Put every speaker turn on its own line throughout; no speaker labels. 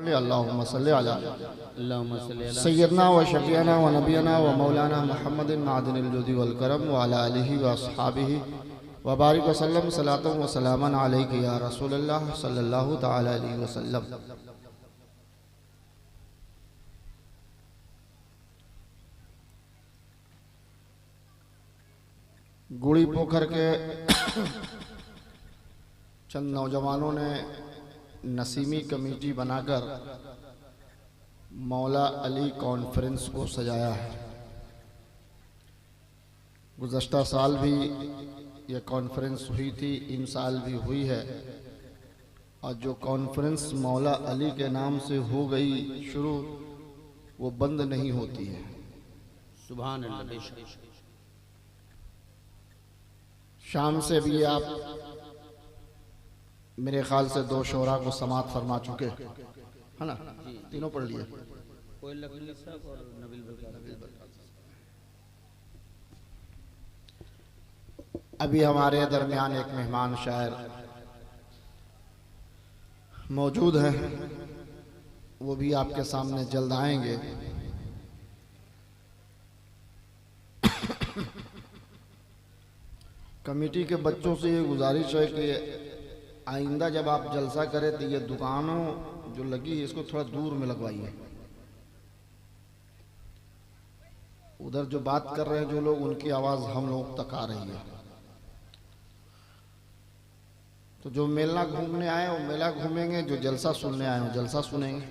सल्लि अल्लाहुम्मा सल्लि अला सय्यदना व शफीअना व नबीना व मौलाना मुहम्मदिन मादिनिल जुदी वल करम व अला आलिहि व अस्हाबिहि व बारिक व सल्लम सलातन व सलामन अलैका या रसूलल्लाह सल्लल्लाहु तआला अलैहि वसल्लम। गुड़ी पोखर के चंद नौजवानों ने नसीमी कमेटी बनाकर मौला अली कॉन्फ्रेंस को सजाया है। गुज़श्ता साल भी यह कॉन्फ्रेंस हुई थी, इन साल भी हुई है, और जो कॉन्फ्रेंस मौला अली के नाम से हो गई शुरू, वो बंद नहीं होती है।
सुभान अल्लाह।
शाम से भी आप मेरे ख्याल से 2 शोरा को समात फरमा चुके है ना, तीनों पढ़ लिए। अभी हमारे दरमियान एक मेहमान शायर मौजूद हैं, वो भी आपके सामने जल्द आएंगे। कमेटी के बच्चों से ये गुजारिश है कि आइंदा जब आप जलसा करें तो ये दुकानों जो लगी है इसको थोड़ा दूर में लगवाइए। उधर जो बात कर रहे हैं जो लोग, उनकी आवाज़ हम लोग तक आ रही है। तो जो मेला घूमने आए वो मेला घूमेंगे, जो जलसा सुनने आए वो जलसा सुनेंगे।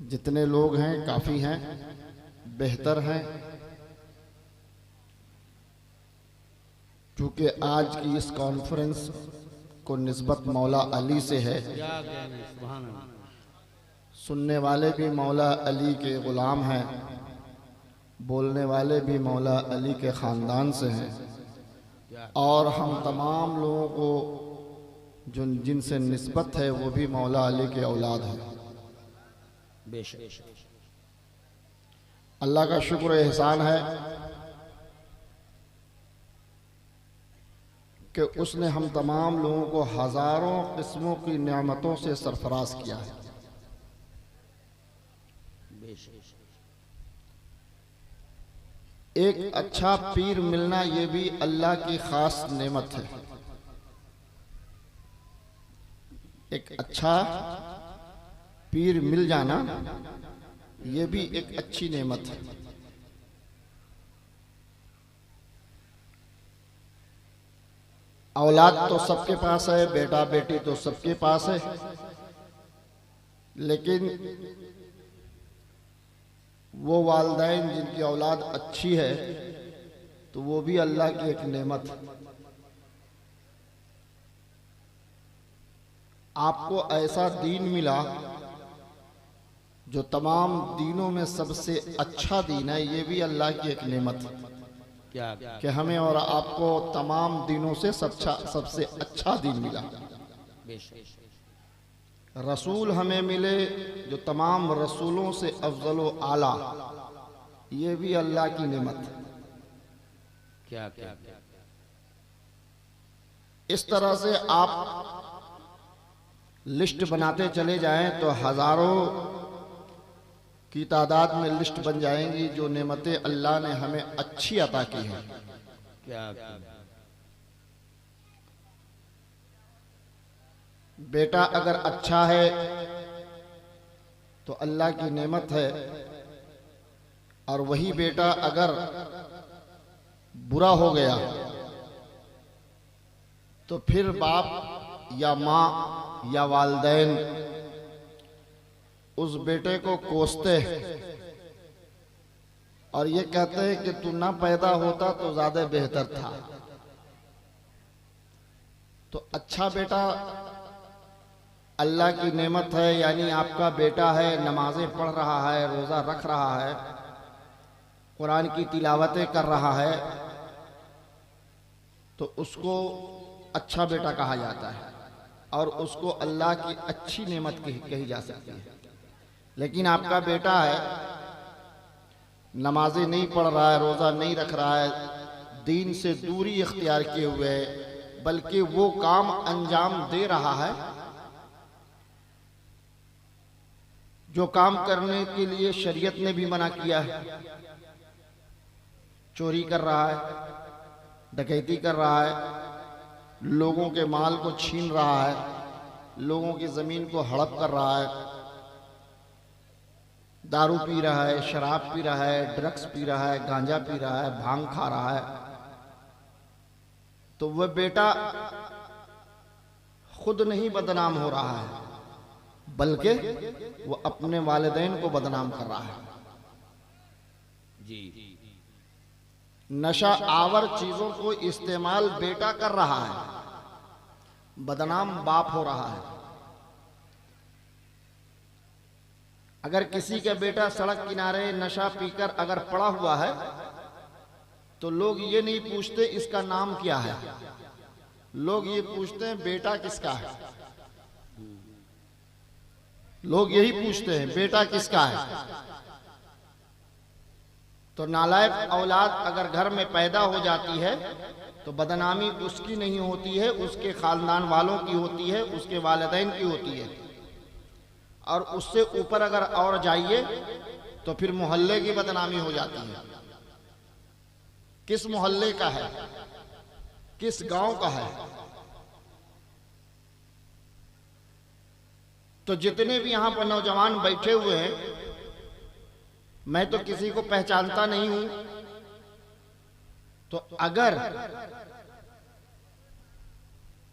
जितने लोग हैं काफ़ी हैं, बेहतर हैं, क्योंकि आज की इस कॉन्फ्रेंस को निस्बत मौला अली से है। सुनने वाले भी मौला अली के ग़ुलाम हैं, बोलने वाले भी मौला अली के ख़ानदान से हैं, और हम तमाम लोगों को जो जिनसे निस्बत है वो भी मौला अली के औलाद हैं। अल्लाह का शुक्र एहसान है कि उसने हम तमाम लोगों को हज़ारों किस्मों की नेमतों से सरफराज किया है। एक अच्छा पीर मिलना ये भी अल्लाह की खास नेमत है। एक अच्छा पीर मिल जाना ये भी एक अच्छी नेमत है। औलाद तो सबके पास है, बेटा बेटी तो सबके पास है, लेकिन वो वालिदैन जिनकी औलाद अच्छी है तो वो भी अल्लाह की एक नेमत है। आपको ऐसा दीन मिला जो तमाम दीनों में सबसे अच्छा दीन है, ये भी अल्लाह की एक नेमत है कि हमें और आपको तमाम दीनों से सबसे अच्छा दीन मिला। रसूल हमें मिले जो तमाम रसूलों से अफजल व आला, ये भी अल्लाह की नेमत है। इस तरह से आप लिस्ट बनाते चले जाएं तो हजारों की तादाद में लिस्ट बन जाएंगी जो नेमतें अल्लाह ने हमें अच्छी अता की हैं। बेटा अगर अच्छा है तो अल्लाह की नेमत है, और वही बेटा अगर बुरा हो गया तो फिर बाप या माँ या वालिदैन उस बेटे को कोसते और ये कहते हैं कि तू ना पैदा होता तो ज्यादा बेहतर था। तो अच्छा बेटा अल्लाह की नेमत है, यानी आपका बेटा है, नमाजें पढ़ रहा है, रोज़ा रख रहा है, कुरान की तिलावतें कर रहा है, तो उसको अच्छा बेटा कहा जाता है और उसको अल्लाह की अच्छी नेमत कही जा सकती है। लेकिन आपका बेटा है, नमाजें नहीं पढ़ रहा है, रोज़ा नहीं रख रहा है, दीन से दूरी इख्तियार किए हुए है, बल्कि वो काम अंजाम दे रहा है जो काम करने के लिए शरीयत ने भी मना किया है, चोरी कर रहा है, डकैती कर रहा है, लोगों के माल को छीन रहा है, लोगों की जमीन को हड़प कर रहा है, दारू पी रहा है, शराब पी रहा है, ड्रग्स पी रहा है, गांजा पी रहा है, भांग खा रहा है, तो वह बेटा खुद नहीं बदनाम हो रहा है बल्कि वो अपने वालिदैन को बदनाम कर रहा है।
जी
नशा आवर चीजों को इस्तेमाल बेटा कर रहा है, बदनाम बाप हो रहा है। अगर किसी का बेटा सड़क किनारे नशा पीकर अगर पड़ा हुआ है तो लोग ये नहीं पूछते इसका नाम क्या है, लोग ये पूछते हैं बेटा किसका है। लोग यही पूछते हैं बेटा किसका है। तो नालायक औलाद अगर घर में पैदा हो जाती है तो बदनामी उसकी नहीं होती है, उसके खानदान वालों की होती है, उसके वालिदैन की होती है। और उससे ऊपर अगर और जाइए तो फिर मोहल्ले की बदनामी हो जाती है। किस मोहल्ले का है, किस गांव का है। तो जितने भी यहां पर नौजवान बैठे हुए हैं, मैं तो किसी को पहचानता नहीं हूं, तो अगर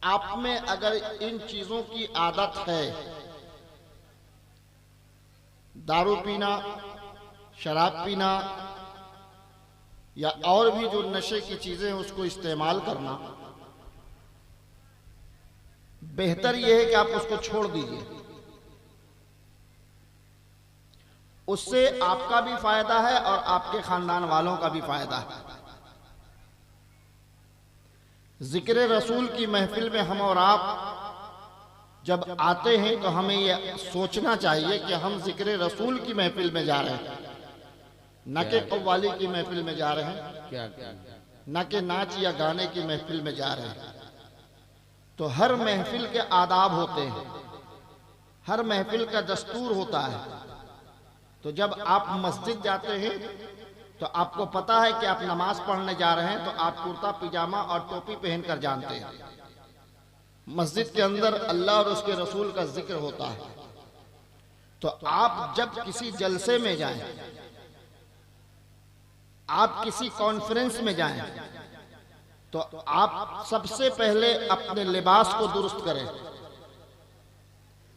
आप में अगर इन चीजों की आदत है, दारू पीना, शराब पीना या और भी जो नशे की चीजें हैं उसको इस्तेमाल करना, बेहतर यह है कि आप उसको छोड़ दीजिए। उससे आपका भी फायदा है और आपके खानदान वालों का भी फायदा है। जिक्र रसूल की महफिल में हम और आप जब आते हैं तो हमें यह सोचना चाहिए कि हम जिक्र रसूल की महफिल में जा रहे हैं, न कि कव्वाली की महफिल में जा रहे हैं,
क्या क्या
न कि नाच या गाने की महफिल में जा रहे हैं। तो हर महफिल के आदाब होते हैं, हर महफिल का दस्तूर होता है। तो जब आप मस्जिद जाते हैं तो आपको पता है कि आप नमाज पढ़ने जा रहे हैं, तो आप कुर्ता पिजामा और टोपी पहनकर जानते हैं। मस्जिद के अंदर अल्लाह और उसके रसूल का जिक्र होता है। तो आप जब किसी जलसे में जाएं, आप किसी कॉन्फ्रेंस में जाएं, तो आप सबसे पहले अपने लिबास को दुरुस्त करें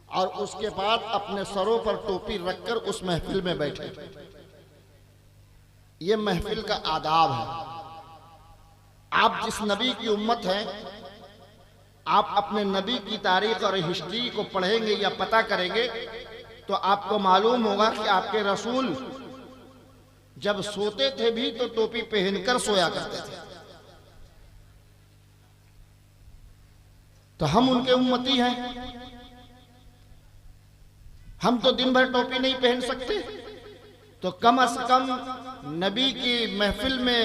और उसके बाद अपने सरों पर टोपी रखकर उस महफिल में बैठे। यह महफिल का आदाब है। आप जिस नबी की उम्मत हैं, आप अपने नबी की तारीख और हिस्ट्री को पढ़ेंगे या पता करेंगे तो आपको मालूम होगा कि आपके रसूल जब सोते थे भी तो टोपी पहनकर सोया करते थे। तो हम उनके उम्मती हैं, हम तो दिन भर टोपी नहीं पहन सकते, तो कम से कम नबी की महफिल में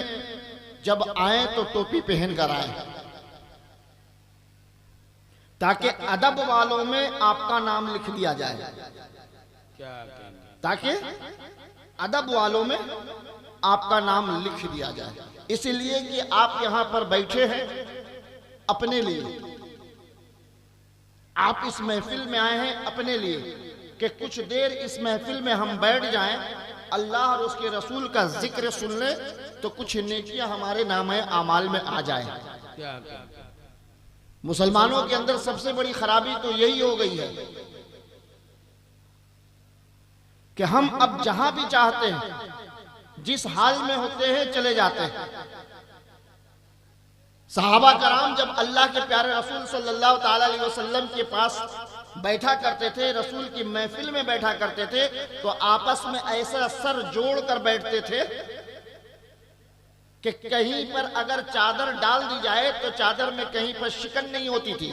जब आए तो टोपी पहन कर आए, ताकि अदब वालों में आपका नाम लिख दिया जाए,
क्या
ताकि अदब वालों में आपका नाम लिख दिया जाए। इसलिए कि आप यहां पर बैठे हैं अपने लिए, आप इस महफिल में आए हैं अपने लिए कि कुछ देर इस महफिल में हम बैठ जाएं, अल्लाह और उसके रसूल का जिक्र सुन ले तो कुछ नेकियां हमारे नामे आमाल में आ जाए।
क्या
मुसलमानों के अंदर सबसे बड़ी खराबी तो यही हो गई है कि हम अब जहां भी चाहते हैं, जिस हाल में होते हैं चले जाते हैं। सहाबा कराम जब अल्लाह के प्यारे रसूल सल्लल्लाहु ताला अलैहि वसल्लम के पास बैठा करते थे, रसूल की महफिल में बैठा करते थे, तो आपस में ऐसा सर जोड़कर बैठते थे कि कहीं पर अगर चादर डाल दी जाए तो चादर में कहीं पर शिकन नहीं होती थी।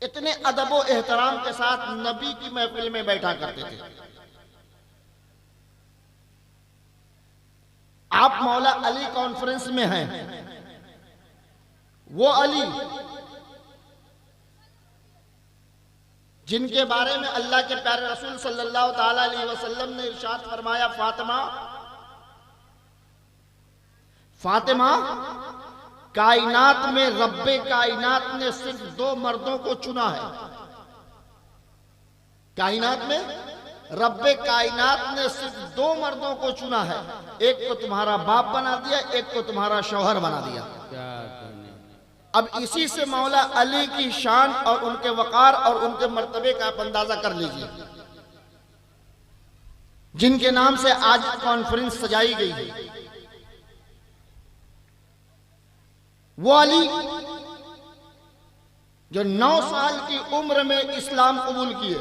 इतने अदब व एहतराम के साथ नबी की महफिल में बैठा करते थे। आप मौला अली कॉन्फ्रेंस में हैं, वो अली जिनके बारे में अल्लाह के प्यारे रसूल सल्लल्लाहु ताला अलैहि वसल्लम ने इरशाद फरमाया, फातिमा कायनात में रब्बे कायनात ने सिर्फ 2 मर्दों को चुना है। कायनात में रब्बे कायनात ने सिर्फ 2 मर्दों को चुना है, एक को तुम्हारा बाप बना दिया, एक को तुम्हारा शौहर बना दिया। अब इसी से मौला अली की शान और उनके वकार और उनके मर्तबे का आप अंदाजा कर लीजिए, जिनके नाम से आज कॉन्फ्रेंस सजाई गई है। वो अली जो 9 साल की उम्र में इस्लाम कबूल किए।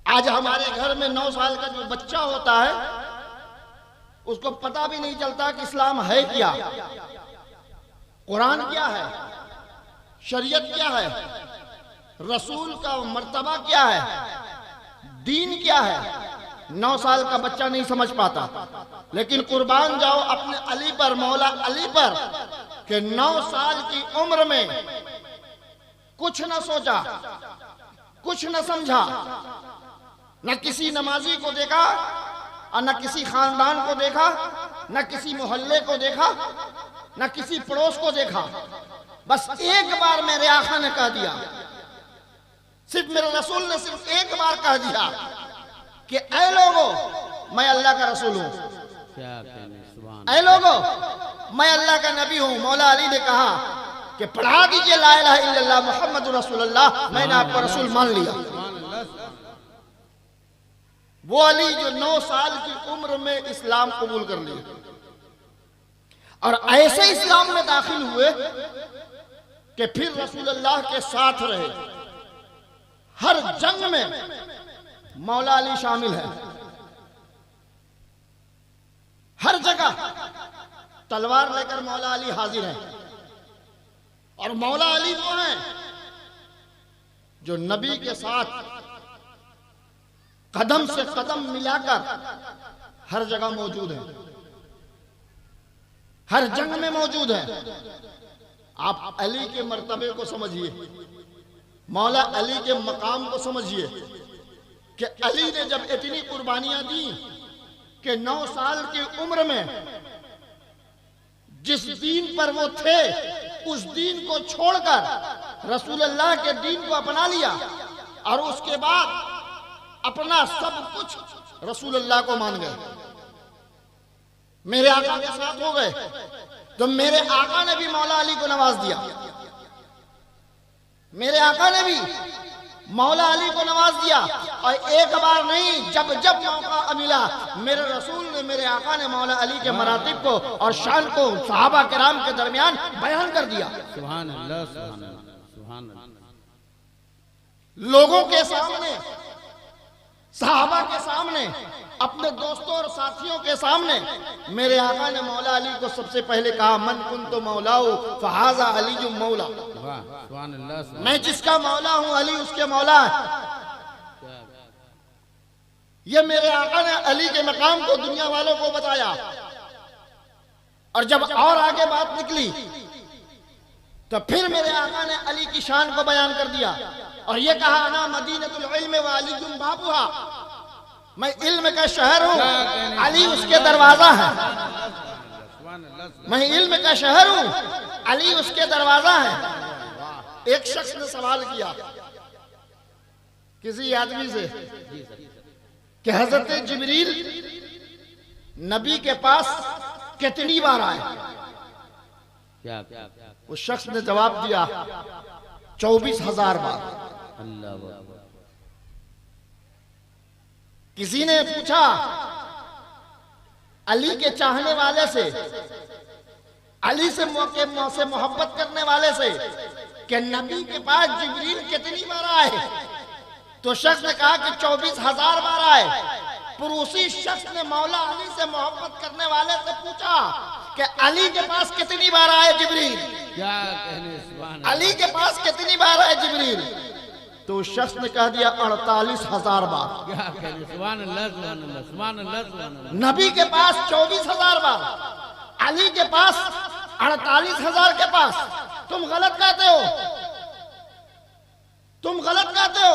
आज हमारे घर में 9 साल का जो बच्चा होता है उसको पता भी नहीं चलता कि इस्लाम है क्या, कुरान क्या है, शरीयत क्या है, रसूल का मर्तबा क्या है, दीन क्या है। 9 साल का बच्चा नहीं समझ पाता। लेकिन कुर्बान जाओ अपने अली पर, मौला अली पर, कि 9 साल की उम्र में कुछ न सोचा, कुछ न समझा, न किसी नमाजी को देखा और न किसी खानदान को देखा, न किसी मोहल्ले को देखा, न किसी पड़ोस को देखा। बस एक बार मेरे आका ने कह दिया, सिर्फ मेरे रसूल ने सिर्फ एक बार कह दिया कि ऐ लोगो मैं अल्लाह का रसूल हूं, ऐ लोगो मैं अल्लाह का नबी हूं। मौला अली ने कहा कि पढ़ा दीजिए ला इलाहा इल्लल्लाह मुहम्मदुर रसूलुल्लाह, मैंने आपको रसूल मान लिया। वो अली जो 9 साल की उम्र में इस्लाम कबूल कर लिया और ऐसे इस्लाम में दाखिल हुए कि फिर रसूलुल्लाह के साथ रहे। हर जंग में मौला अली शामिल है, हर जगह तलवार लेकर मौला अली हाजिर है। और मौला अली वो हैं जो नबी के साथ कदम से कदम मिलाकर हर जगह मौजूद है, हर जंग में मौजूद है। आप अली के मर्तबे को समझिए, मौला अली के मकाम को समझिए कि अली ने जब इतनी कुर्बानियां दी कि 9 साल की उम्र में जिस दीन पर वो थे उस दीन को छोड़कर रसूलुल्लाह के दीन को अपना लिया और उसके बाद अपना सब कुछ रसूलुल्लाह को मान गए, मेरे आका के साथ हो गए। तो मेरे आका ने भी मौला अली को नवाज दिया, मेरे आका ने भी मौला अली को नवाज दिया। और एक बार नहीं, जब जब मौका मिला मेरे रसूल ने, मेरे आका ने मौला अली के मरातिब को और शान को सहाबा किराम के दरमियान बयान कर दिया।
सुभान अल्लाह, सुभान अल्लाह, सुभान अल्लाह।
लोगों के सामने, सहाबा के सामने, अपने दोस्तों और साथियों के सामने मेरे आका ने मौला अली को सबसे पहले कहा, मन कुन्तु मौलाहु फहाज़ा अली मौला।
सुभान अल्लाह,
मैं जिसका मौला हूं अली उसके मौला है। ये मेरे आका ने अली के मकाम को दुनिया वालों को बताया। और जब और आगे बात निकली तो फिर मेरे आका ने अली की शान को बयान कर दिया और ये कहा, अना मदीनतुल इल्म व अली बाबुहा, मैं इल्म का शहर हूं, अली उसके दरवाजा है। मैं इल्म का शहर हूं, अली उसके दरवाजा है। एक शख्स ने सवाल किया किसी आदमी से कि हजरत जिब्रील नबी के पास कितनी बार आए? उस शख्स ने जवाब दिया 24,000 बार।
अल्लाह।
किसी ने पूछा अली के चाहने वाले से, अली से मोहब्बत करने वाले से कि नबी के पास जिब्रील कितनी बार आए? तो शख्स ने कहा कि 24,000 बार आए। फिर उसी शख्स ने मौला अली से मोहब्बत करने वाले से पूछा कि अली के पास कितनी बार आए जिब्रील?
क्या कहने, सुभान
अली के पास कितनी बार आए जिब्रील? तो उस शख्स ने कह दिया 48,000 बार।
क्या कहने, सुभान अल्लाह, सुभान अल्लाह, सुभान अल्लाह, सुभान अल्लाह।
नबी के पास 24,000 बार, अली के पास 48,000 के पास। तुम गलत कहते हो। तुम गलत कहते हो।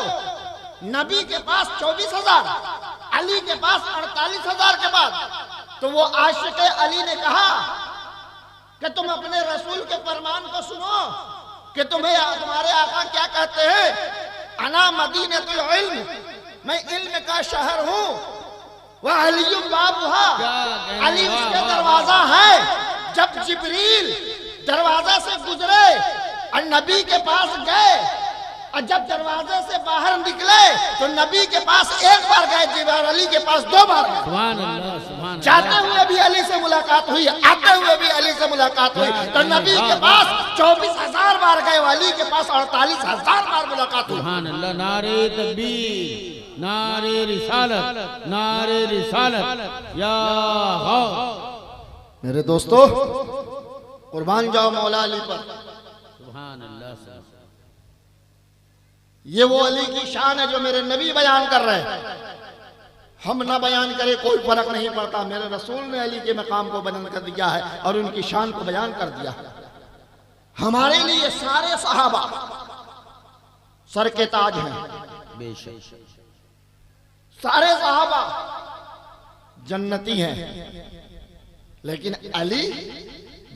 नबी के पास 24,000, अली के पास 48,000 के बाद। तो वो आशिक अली ने कहा कि तुम अपने रसूल के फरमान को सुनो कि तुम्हारे आका क्या कहते हैं, अना मदीनतुल इल्म, मैं इल्म का शहर हूं, वह अली बाबुहा, अली उसके दरवाजा है। जब जिब्रील दरवाजा से गुजरे और नबी के पास गए, और जब दरवाजे से बाहर निकले तो नबी के पास एक बार गए, अली के पास 2 बार गए।
सुभान अल्लाह, सुभान अल्लाह।
जाते हुए भी अली से मुलाकात हुई, आते हुए भी अली से मुलाकात हुई। तो नबी के पास 24,000 बार गए, अली के पास 48,000 बार मुलाकात हुई।
सुभान अल्लाह। नारे तकबीर, नारे रिसालत, नारे रिसालत, या गौस।
मेरे दोस्तों, कुर्बान जाओ मौला अली पर।
सुभान अल्लाह।
ये वो अली की शान है जो मेरे नबी बयान कर रहे हैं। हम ना बयान करें कोई फर्क नहीं पड़ता, मेरे रसूल ने अली के मकाम को बयान कर दिया है और उनकी शान को बयान कर दिया है। हमारे लिए सारे सहाबा सर के ताज हैं,
बेशक
सारे सहाबा जन्नती हैं, लेकिन अली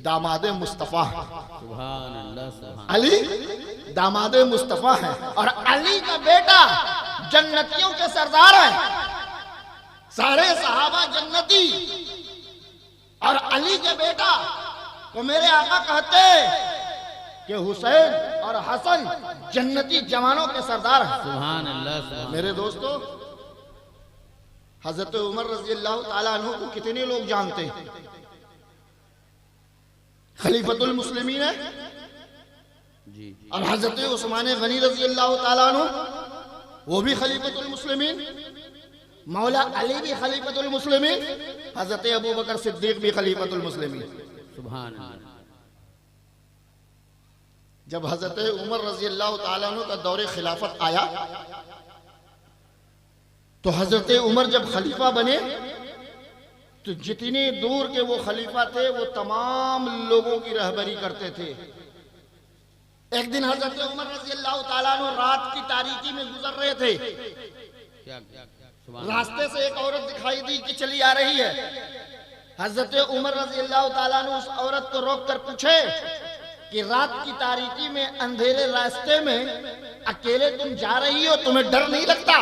दामादे मुस्तफा है।
सुभान अल्लाह, सुभान।
अली दामादे मुस्तफा है और अली का बेटा जन्नतियों के सरदार है। सारे सहाबा जन्नती और अली के बेटा को मेरे आका कहते कि हुसैन और हसन जन्नती जवानों के सरदार हैं।
सुभान अल्लाह, सुभान।
मेरे दोस्तों, हजरत उमर रजी अल्लाह ताला अन्हु को कितने लोग जानते हैं? खलीफतुल मुस्लिमीन है
जी।
और हजरत उस्मान गनी रजी अल्लाह ताला अन्हु वो भी खलीफतुल मुस्लिमीन, मौला अली भी खलीफतुल मुस्लिमीन, हजरत अबू बकर सिद्दीक भी खलीफतुल मुस्लिमीन।
सुभान अल्लाह।
जब हजरत उमर रजी अल्लाह ताला अन्हु का दौरे खिलाफत आया तो हजरत उमर जब खलीफा बने तो जितने दूर के वो खलीफा थे वो तमाम लोगों की रहबरी करते थे। एक दिन हजरत उमर रजी अल्लाह ताला अन्हु रात की तारीकी में गुजर रहे थे। रास्ते से एक औरत दिखाई दी कि चली आ रही है। हजरत उमर रजी अल्लाह ताला अन्हु उस औरत को रोक कर पूछे कि रात की तारीकी में अंधेरे रास्ते में अकेले तुम जा रही हो, तुम्हें डर नहीं लगता?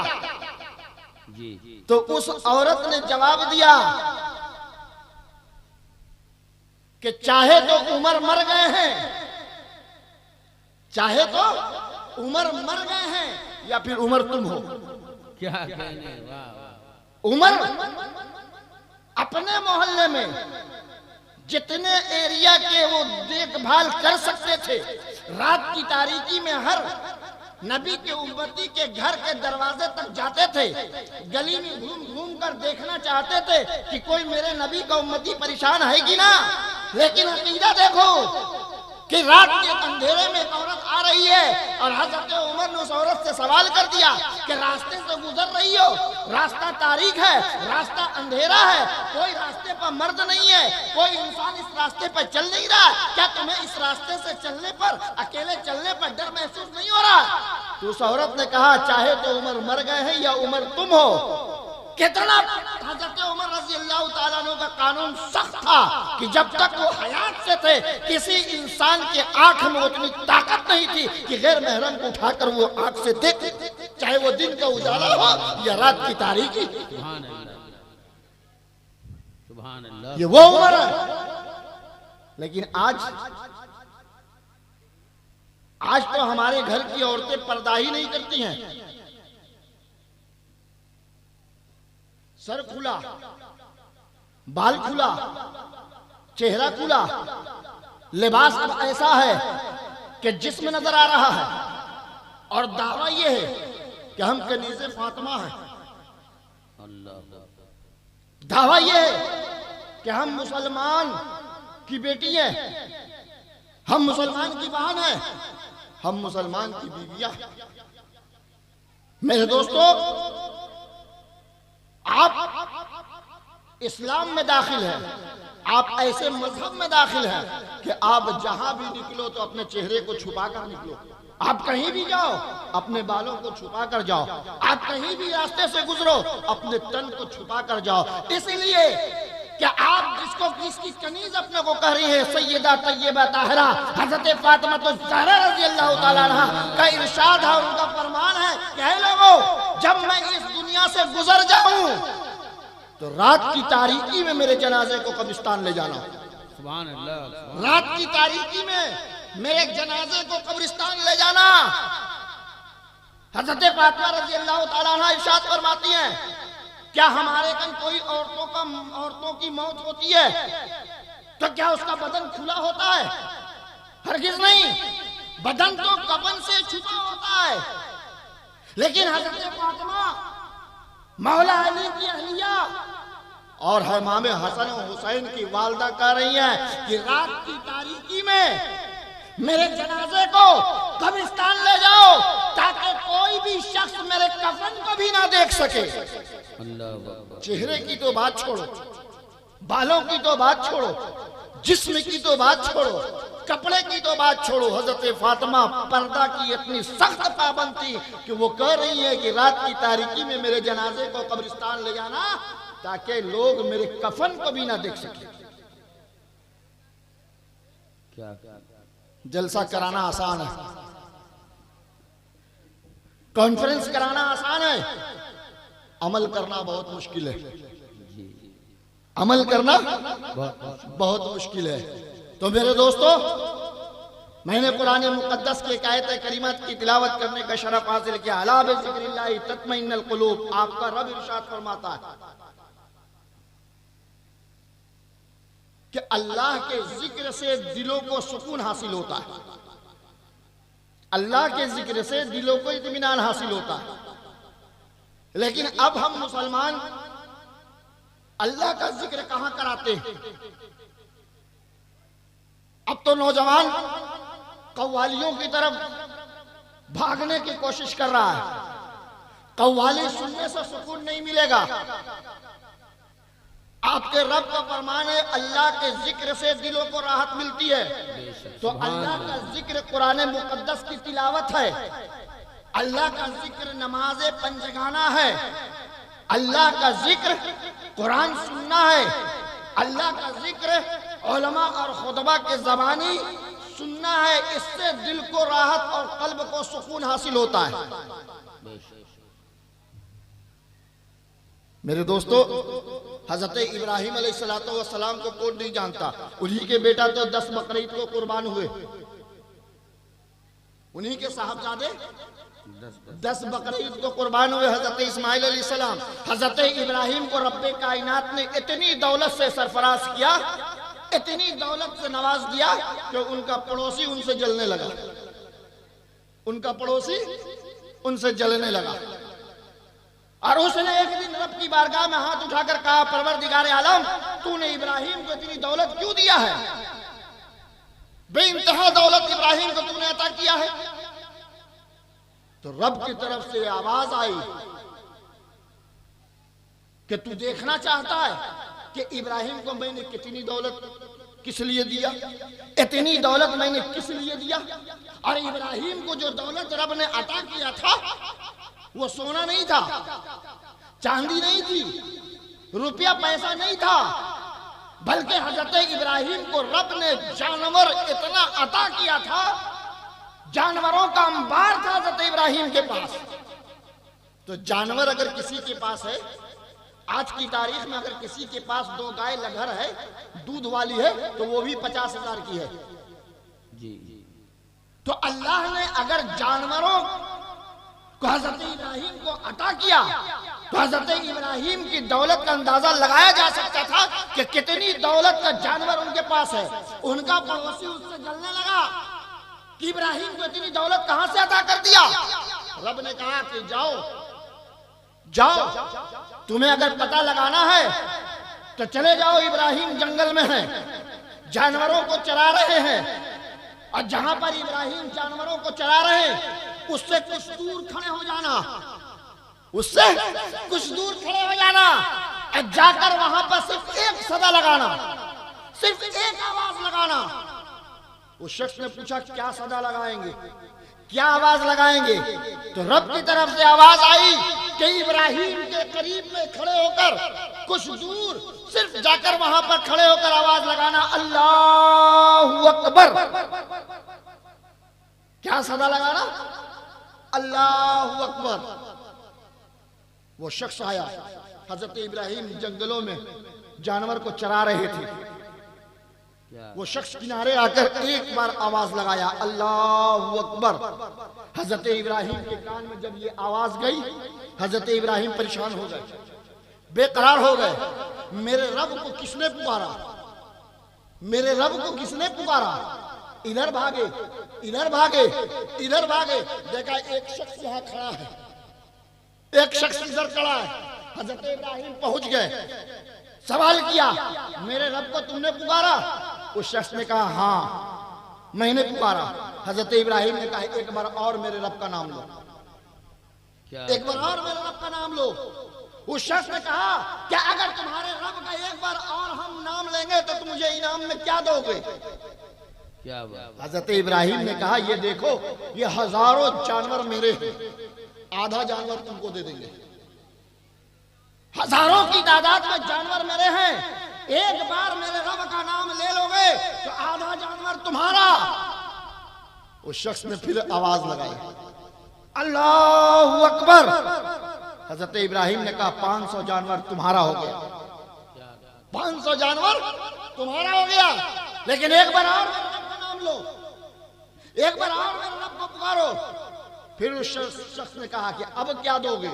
जी।
तो उस औरत ने जवाब दिया कि चाहे तो उमर मर गए हैं, चाहे तो उमर मर गए हैं या फिर उमर तुम हो।
क्या कहने, वाह वाह।
उमर अपने मोहल्ले में जितने एरिया के वो देखभाल कर सकते थे, रात की तारीकी में हर नबी के उम्मती के घर के दरवाजे तक जाते थे, गली में घूम घूम कर देखना चाहते थे कि कोई मेरे नबी का उम्मती परेशान है कि ना। लेकिन अकीदा देखो कि रात के अंधेरे में एक औरत आ रही है और हजरत उमर ने उस औरत से सवाल कर दिया कि रास्ते से गुजर रही हो, रास्ता तारीख है, रास्ता अंधेरा है, कोई रास्ते पर मर्द नहीं है, कोई इंसान इस रास्ते पर चल नहीं रहा, क्या तुम्हें इस रास्ते से चलने पर, अकेले चलने पर डर महसूस नहीं हो रहा? तो उस औरत ने कहा चाहे तो उमर मर गए हैं या उमर तुम हो। कितना हजरत उमर रजी अल्लाह ताला अन्हु का कानून सख्त था कि जब तक वो हयात से थे किसी इंसान के आंख में उतनी ताकत नहीं थी कि गैर महरम को उठाकर वो आंख से देखे, चाहे वो दिन का उजाला हो या रात की तारीकी।
सुभान अल्लाह, सुभान अल्लाह।
ये वो उमर है। लेकिन आज तो हमारे घर की औरतें पर्दा ही नहीं करती हैं, सर खुला, बाल खुला, चेहरा खुला, लिबास अब ऐसा है कि जिस्म नजर आ रहा है और दावा यह है कि हम कनीज़े फातिमा हैं।
अल्लाह।
दावा यह है कि हम मुसलमान की बेटी हैं, हम मुसलमान की बहन हैं, हम मुसलमान की बीवियां। मेरे दोस्तों, आप इस्लाम में दाखिल हैं, आप ऐसे मजहब में दाखिल हैं कि आप जहां भी निकलो तो अपने चेहरे को छुपा कर निकलो। आप कहीं भी जाओ अपने बालों को छुपा कर जाओ, आप कहीं भी रास्ते से गुजरो अपने तन को छुपा कर जाओ। इसलिए क्या आप जिसको किसकी कनीज अपने को कह रही है सैयदा तैयबा ताहिरा हजरत फातिमा तो ज़हरा रज़ी अल्लाह ताला अन्हा का इरशाद है, उनका फरमान है कि हे लोगों, जब मैं इस दुनिया से गुजर जाऊं तो रात की तारीकी में मेरे जनाजे को कब्रिस्तान ले जाना।
सुभान अल्लाह।
रात की तारीकी में मेरे जनाजे को कब्रिस्तान ले जाना। हजरत फातिमा रज़ी अल्लाह ताला अन्हा इरशाद फरमाती हैं, क्या हमारे कहीं कोई औरतों की मौत होती है तो क्या उसका बदन खुला होता है? हरगिज नहीं, बदन तो कफन से छुपा होता है। लेकिन हजरत फातिमा मौला अली की अहलिया और इमाम हसन और हुसैन की वालदा कह रही हैं कि रात की तारीकी में मेरे जनाजे को कब्रिस्तान ले जाओ ताकि कोई भी शख्स मेरे कफन को भी ना देख सके। चेहरे की तो बात छोड़ो, बालों की तो बात छोड़ो, जिस्म की तो बात छोड़ो, कपड़े की तो बात छोड़ो। हजरत फातिमा पर्दा की इतनी सख्त पाबंद थी कि वो कह रही है कि रात की तारीकी में मेरे जनाजे को कब्रिस्तान ले जाना ताकि लोग मेरे कफन को भी ना देख सके।
क्या
जलसा कराना आसान है, कॉन्फ्रेंस कराना आसान है, अमल करना बहुत मुश्किल है। अमल करना बहुत मुश्किल है। तो मेरे दोस्तों, मैंने कुरान मुकद्दस की एक आयत करीमा की तिलावत करने का शरफ हासिल किया। अला बिज़िक्रिल्लाहि तत्मइन्नुल कुलूब। आपका रब इरशाद फरमाता है कि अल्लाह के जिक्र से दिलों को सुकून हासिल होता है, अल्लाह के जिक्र से दिलों को इत्मीनान हासिल होता है। लेकिन अब हम मुसलमान अल्लाह का जिक्र कहां कराते हैं? अब तो नौजवान कव्वालियों की तरफ भागने की कोशिश कर रहा है। कव्वाली सुनने से सुकून नहीं मिलेगा। आपके रब का फरमान है अल्लाह के जिक्र से दिलों को राहत मिलती है। तो अल्लाह का जिक्र कुरान मुकद्दस की तिलावत है, अल्लाह का जिक्र नमाज पंजगाना है, अल्लाह का जिक्र कुरान सुनना है, अल्लाह का जिक्र उलमा और खुतबा के ज़बानी सुनना है। इससे दिल को राहत और कल्ब को सुकून हासिल होता है। मेरे दोस्तों, हजरत इब्राहिम अलैहिस्सलाम को कौन नहीं जानता? उन्हीं के बेटा तो 10 बकरीद को कुर्बान हुए, उन्हीं के साहबजादे 10 बकरीद को कुर्बान हुए। हजरत इस्माइल अलैहिस्सलाम, हजरत इब्राहिम को रब्बे कायनात ने इतनी दौलत से सरफराज किया, इतनी दौलत से नवाज दिया कि उनका पड़ोसी उनसे जलने लगा, उनका पड़ोसी उनसे जलने लगा। और उसने एक दिन रब की बारगाह में हाथ उठाकर कहा, परवरदिगारे आलम, तूने इब्राहिम को इतनी दौलत क्यों दिया है? बेइंतहा दौलत इब्राहिम को तूने अता किया है। तो रब की तरफ से आवाज आई कि तू देखना चाहता है कि इब्राहिम को मैंने कितनी दौलत किस लिए दिया, इतनी दौलत मैंने किस लिए दिया। और इब्राहिम को जो दौलत रब ने अता किया था वो सोना नहीं था, चांदी नहीं थी, रुपया पैसा नहीं था, बल्कि हजरत इब्राहिम को रब ने जानवर इतना अता किया था, जानवरों का अंबार था हजरत इब्राहिम के पास। तो जानवर अगर किसी के पास है, आज की तारीख में अगर किसी के पास 2 गाय लगहर है, दूध वाली है, तो वो भी 50,000 की है जी। तो अल्लाह ने अगर जानवरों को हजरत इब्राहिम को अता किया तो हजरत इब्राहिम की दौलत का अंदाजा लगाया जा सकता था कि कितनी दौलत का जानवर उनके पास है। उनका पड़ोसी उससे जलने लगा कि इब्राहिम को इतनी दौलत कहां से अता कर दिया। रब ने कहा कि जाओ जाओ, तुम्हें अगर पता लगाना है तो चले जाओ, इब्राहिम जंगल में है, जानवरों को चरा रहे हैं, और जहां पर इब्राहिम जानवरों को चरा रहे हैं उससे कुछ दूर खड़े हो जाना, उससे कुछ दूर खड़े हो जाना, और जाकर वहां पर सिर्फ एक सदा लगाना, सिर्फ एक आवाज लगाना। उस शख्स ने पूछा क्या सदा लगाएंगे, क्या आवाज लगाएंगे? तो रब की तरफ से आवाज आई कि इब्राहिम के करीब में खड़े होकर, कुछ दूर सिर्फ जाकर वहां पर खड़े होकर आवाज लगाना, अल्लाहु अकबर। क्या सदा लगाना? अल्लाहु अकबर। वो शख्स आया, हजरत इब्राहिम जंगलों में जानवर को चरा रहे थे। वो शख्स किनारे आकर एक बार आवाज लगाया, अल्लाहु अकबर। हजरत इब्राहिम के कान में जब ये आवाज गई, हजरत इब्राहिम परेशान हो गए, बेकरार हो गए। मेरे रब को किसने पुकारा? मेरे रब को किसने पुकारा? इधर भागे, इधर भागे, इधर भागे। देखा एक शख्स यहाँ खड़ा है, एक शख्स इधर खड़ा है। हजरत इब्राहिम पहुंच गए, सवाल किया, मेरे रब को तुमने पुकारा? उस शख्स ने कहा, हाँ मैंने पुकारा। हजरत इब्राहिम ने कहा, एक बार और मेरे रब का नाम लो, एक बार और मेरे रब का नाम लो। उस शख्स ने कहा, क्या अगर तुम्हारे रब का एक बार और हम नाम लेंगे तो तुम मुझे इनाम में क्या दोगे?
क्या बात?
हजरत इब्राहिम ने कहा, ये देखो, ये हजारों जानवर मेरे हैं, आधा जानवर तुमको दे देंगे। हजारों की तादाद में जानवर मेरे हैं, एक बार मेरे रब का नाम ले लोगे तो आधा जानवर तुम्हारा। उस शख्स ने फिर आवाज लगाई, अल्लाहु अकबर। हजरत इब्राहिम ने कहा, 500 जानवर तुम्हारा हो गया, 500 जानवर तुम्हारा हो गया। लेकिन एक बार और मेरे रब का नाम लो, एक बार और मेरे रब को पुकारो। फिर उस शख्स ने कहा कि अब क्या दोगे?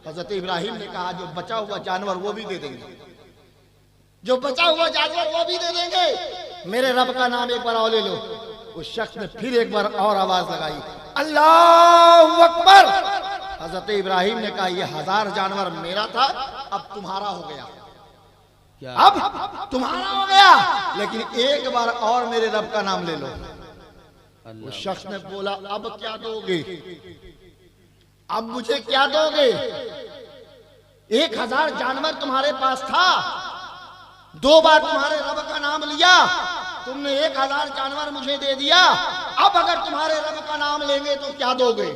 हजरत इब्राहिम ने कहा, जो बचा हुआ जानवर वो भी दे देंगे, जो बचा हुआ जानवर वो भी दे देंगे। मेरे रब का नाम एक बार और ले लो। उस शख्स ने फिर एक बार और आवाज लगाई, अल्लाहु अकबर। हजरत इब्राहिम ने कहा, ये 1000 जानवर मेरा था, अब तुम्हारा हो गया,
क्या?
अब तुम्हारा हो गया, लेकिन एक बार और मेरे रब का नाम ले लो। उस शख्स ने बोला, अब क्या दोगे? अब मुझे क्या दोगे? 1000 जानवर तुम्हारे पास था, 2 बार तुम्हारे रब का नाम लिया, तुमने 1000 जानवर मुझे दे दिया। अब अगर तुम्हारे रब का नाम लेंगे तो क्या दोगे?